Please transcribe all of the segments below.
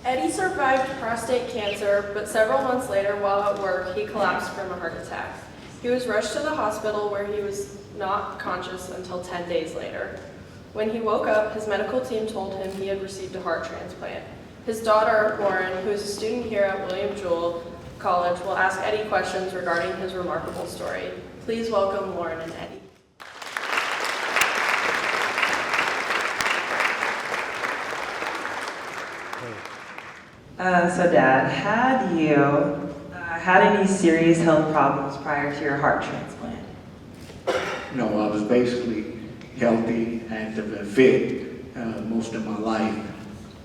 Eddie survived prostate cancer, but several months later, while at work, he collapsed from a heart attack. He was rushed to the hospital where he was not conscious until 10 days later. When he woke up, his medical team told him he had received a heart transplant. His daughter, Lauren, who is a student here at William Jewell College, will ask Eddie questions regarding his remarkable story. Please welcome Lauren and Eddie. So Dad, had you had any serious health problems prior to your heart transplant? No, I was basically healthy, active, and fit most of my life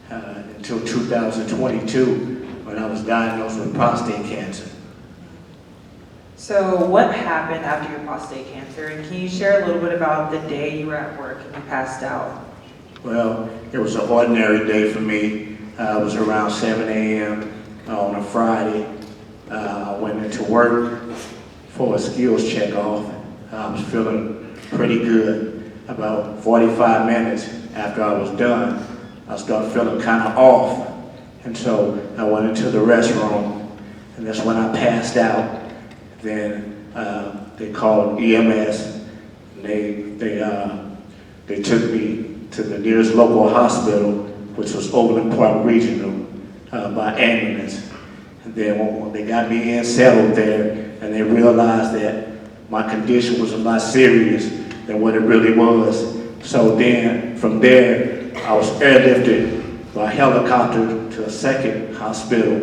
until 2022 when I was diagnosed with prostate cancer. So what happened after your prostate cancer? And can you share a little bit about the day you were at work and you passed out? Well, it was an ordinary day for me. It was around 7 a.m. On a Friday. I went into work for a skills check-off. I was feeling pretty good. About 45 minutes after I was done, I started feeling kind of off. And so I went into the restroom, and that's when I passed out. Then they called EMS. They took me to the nearest local hospital, which was Overland Park Regional, by ambulance. And then when they got me in, settled there, and they realized that my condition was a lot serious than what it really was. So then, from there, I was airlifted by helicopter to a second hospital,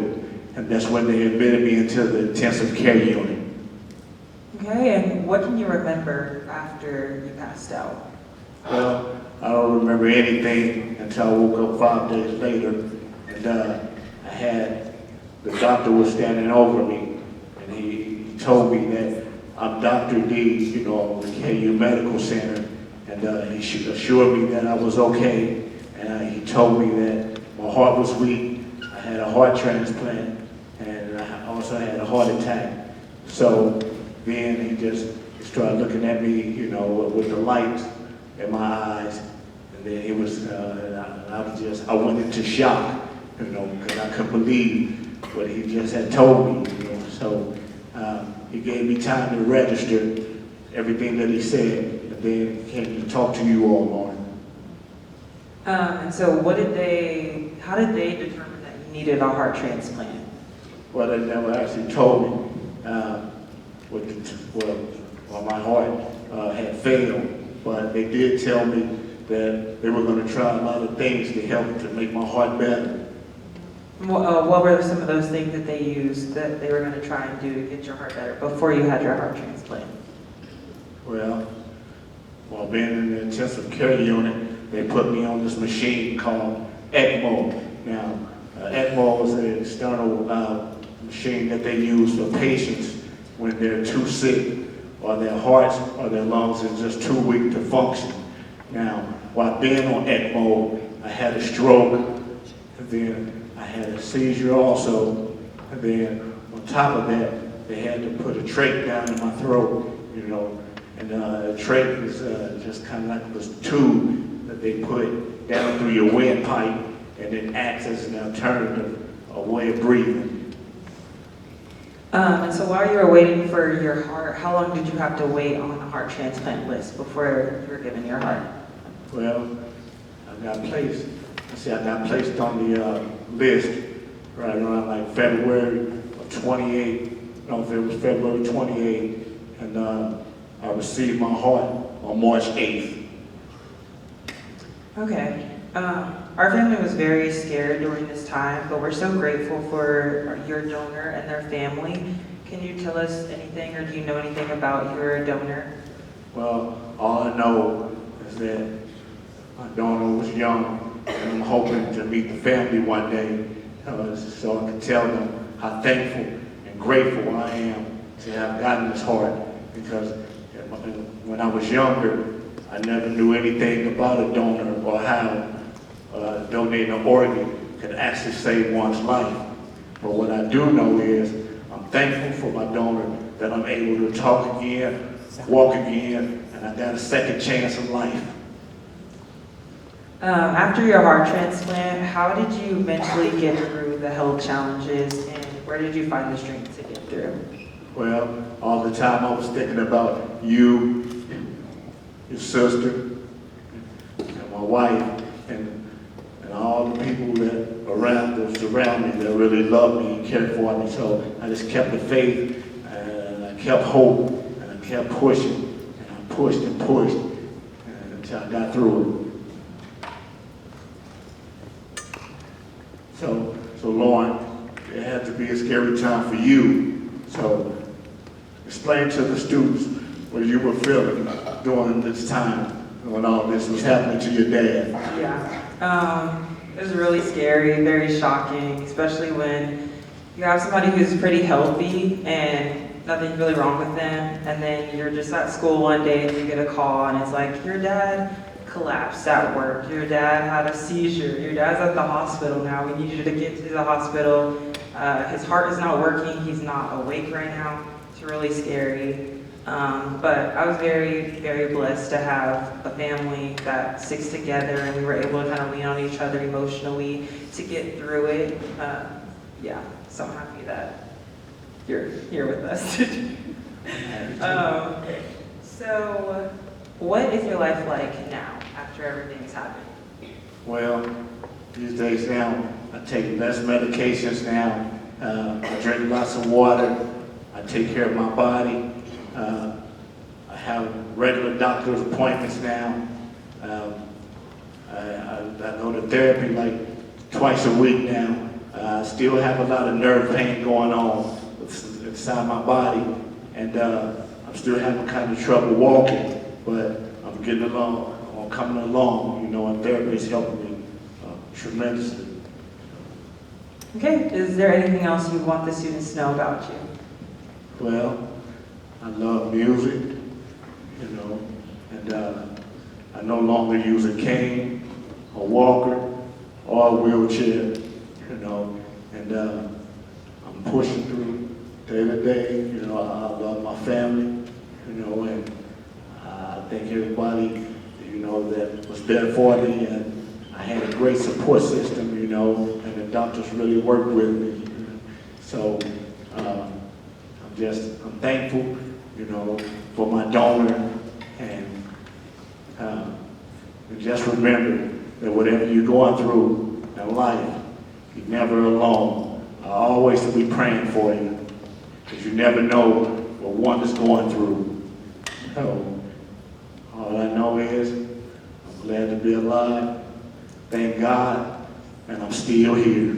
and that's when they admitted me into the intensive care unit. Okay, and what can you remember after you passed out? Well, I don't remember anything until I woke up 5 days later, and the doctor was standing over me, and he told me that I'm Dr. D, the KU Medical Center, and he assured me that I was okay, and he told me that my heart was weak, I had a heart transplant, and I also had a heart attack. So then he started looking at me, with the light in my eyes, and then he was, I went into shock, because I couldn't believe what he just had told me, So he gave me time to register everything that he said, and then came to talk to you all, Lauren. And so how did they determine that you needed a heart transplant? Well, they never actually told me my heart had failed, but they did tell me that they were going to try a lot of things to help to make my heart better. What were some of those things that they used that they were going to try and do to get your heart better before you had your heart transplant? Well, while being in the intensive care unit, they put me on this machine called ECMO. Now, ECMO is an external machine that they use for patients when they're too sick or their hearts or their lungs are just too weak to function. Now, while being on ECMO, I had a stroke, and then I had a seizure also, and then on top of that, they had to put a trach down in my throat, and a trach is just kind of like this tube that they put down through your windpipe, and it acts as an alternative, a way of breathing. And so while you were waiting for your heart, how long did you have to wait on the heart transplant list before you were given your heart? Well, I got placed on the list right around like February 28th. No, it was February 28th, and I received my heart on March 8th. Okay. Our family was very scared during this time, but we're so grateful for your donor and their family. Can you tell us anything, or do you know anything about your donor? Well, all I know is that my donor was young, and I'm hoping to meet the family one day so I can tell them how thankful and grateful I am to have gotten this heart, because when I was younger, I never knew anything about a donor or how donating an organ could actually save one's life. But what I do know is I'm thankful for my donor that I'm able to talk again, walk again, and I got a second chance of life. After your heart transplant, how did you eventually get through the health challenges, and where did you find the strength to get through? Well, all the time I was thinking about you, your sister, and my wife, and all the people that surround me that really love me and care for me. So I just kept the faith, and I kept hope, and I kept pushing, and I pushed and pushed until I got through it. So Lauren, it had to be a scary time for you. So explain to the students what you were feeling during this time when all this was happening to your dad. Yeah, it was really scary, very shocking, especially when you have somebody who's pretty healthy and nothing's really wrong with them, and then you're just at school one day and you get a call and it's like, your dad collapsed at work, your dad had a seizure, your dad's at the hospital now, we need you to get to the hospital, his heart is not working, he's not awake right now. It's really scary. But I was very, very blessed to have a family that sticks together and we were able to kind of lean on each other emotionally to get through it. Yeah, so I'm happy that you're here with us. So what is your life like now after everything's happened? Well, these days now, I take less medications now. I drink lots of water. I take care of my body. I have regular doctor's appointments now. I go to therapy like twice a week now. I still have a lot of nerve pain going on inside my body, and I'm still having kind of trouble walking, but I'm getting along, I'm coming along, and therapy is helping me tremendously. Okay, is there anything else you want the students to know about you? Well, I love music, and I no longer use a cane, a walker, or a wheelchair, and I'm pushing through day to day. I love my family, and I thank everybody, that was there for me, and I had a great support system, and the doctors really worked with me. So I'm thankful, for my donor, and just remember that whatever you're going through in life, you're never alone. I always be praying for you, because you never know what one is going through. So all I know is I'm glad to be alive. Thank God, and I'm still here.